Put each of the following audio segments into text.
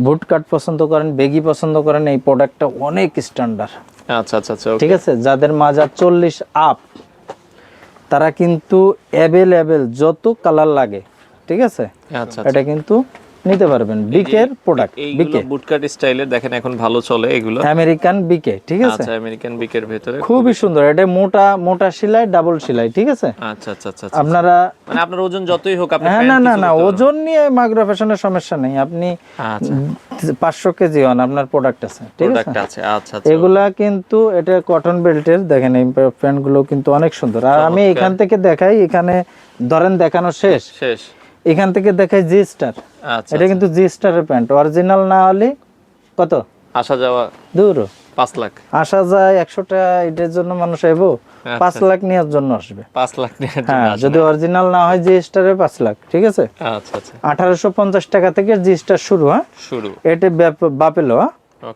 বুট কাট পছন্দ করেন, বেগি পছন্দ করেন, এই প্রোডাক্টটা অনেক স্ট্যান্ডার্ড। আচ্ছা আচ্ছা আচ্ছা, ঠিক আছে, যাদের মাজা 40 আপ তারা কিন্তু অ্যাভেলেবেল যত কালার লাগে, ঠিক আছে, আচ্ছা এটা কিন্তু নিতে পারবেন। বিকের প্রোডাক্ট, এইগুলো বিকে বুটকাট স্টাইলের দেখেন এখন ভালো চলে এগুলো। আমেরিকান বিকে, ঠিক আছে, আচ্ছা, আমেরিকান বিকের ভেতরে খুবই সুন্দর। এটা মোটা মোটা সেলাই, ডাবল সেলাই, ঠিক আছে। আচ্ছা আচ্ছা আচ্ছা, আপনারা মানে আপনার ওজন যতই হোক আপনি হ্যাঁ, প্যান্ট না না কিছু না, করতে পারবেন। ওজন নিয়ে মাইক্রো ফ্যাশনের সমস্যা নেই। আপনি আচ্ছা 500 কেজি হন, আপনার প্রোডাক্ট আছে, ঠিক প্রোডাক্ট আছে। আছে, আচ্ছা আচ্ছা। এগুলা কিন্তু এটা কটন বেল্টের, দেখেন এই প্যান্ট গুলো কিন্তু অনেক সুন্দর। আর আমি চমৎকার। এখান থেকে দেখাই, এখানে ধরেন দেখানো শেষ, শেষ। এখান থেকে দেখাই জি স্টার। আচ্ছা, এটা কিন্তু জি স্টারের প্যান্ট, অরিজিনাল না হলে কত আসা যাওয়া দূর 5 লাখ। আসা যায় 100টা, এটার জন্য মানুষ আইবো 5 লাখ নেওয়ার জন্য আসবে। 5 লাখ নেওয়ার জন্য হ্যাঁ, আসে যদি না। অরিজিনাল না হয় জি স্টারে 5 লাখ, ঠিক আছে। আচ্ছা আচ্ছা, 1850 টাকা থেকে জি স্টার শুরু। হ্যাঁ, শুরু। এটা বাপেলো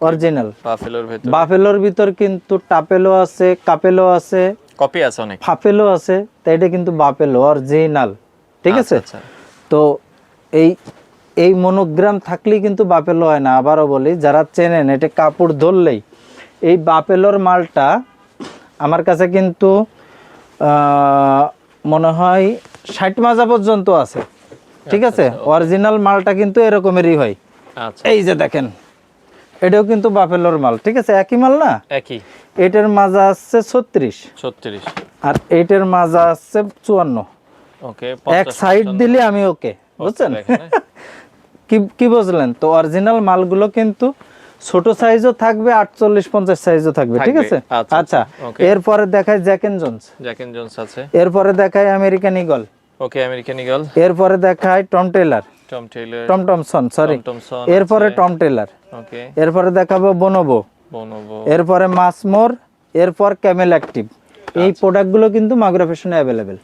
অরিজিনাল। বাফেলোর ভেতরে বাফেলোর ভিতর কিন্তু টাপেলো আছে, কাপেলো আছে, কপি আছে অনেক। ফাপেলো আছে, তাই এটা কিন্তু বাপেলো অরিজিনাল, ঠিক আছে। আচ্ছা, তো এই এই মনোগ্রাম থাকলেই কিন্তু বাপেলো হয় না। আবারও বলি, যারা চেনেন, এটা কাপড় ধরলেই এই বাপেলোর মালটা আমার কাছে কিন্তু মনে হয় 60 মাজা পর্যন্ত আছে, ঠিক আছে। অরিজিনাল মালটা কিন্তু এরকমেরই হয়। আচ্ছা, এই যে দেখেন, এটাও কিন্তু বাফেলোর মাল, ঠিক আছে, একই মাল না। একই। এটার মাজা আছে 36, 36। আর এইটার মাজা আছে 54। ওকে, এক সাইড দিলে আমি ওকে, বুঝছেন? কি কি বুঝলেন? তো অরিজিনাল মালগুলো কিন্তু ছোট সাইজও থাকবে, 48-50 সাইজও থাকবে, ঠিক আছে। আচ্ছা, এরপরে দেখায় Jack and Jones. Jack and Jones আছে। এরপরে দেখায় American Eagle. Okay, American Eagle. এরপরে দেখায় Tom Tailor, Tom Tailor, Tom Thomson, sorry. Thomson. এরপরে টম টেইলার। ওকে, এরপরে দেখাবো বনোবো। বনোবো। এরপরে মাসমোর, এরপর ক্যামেল অ্যাক্টিভ। এই প্রোডাক্টগুলো কিন্তু মাইক্রো ফ্যাশনে অ্যাভেলেবেল।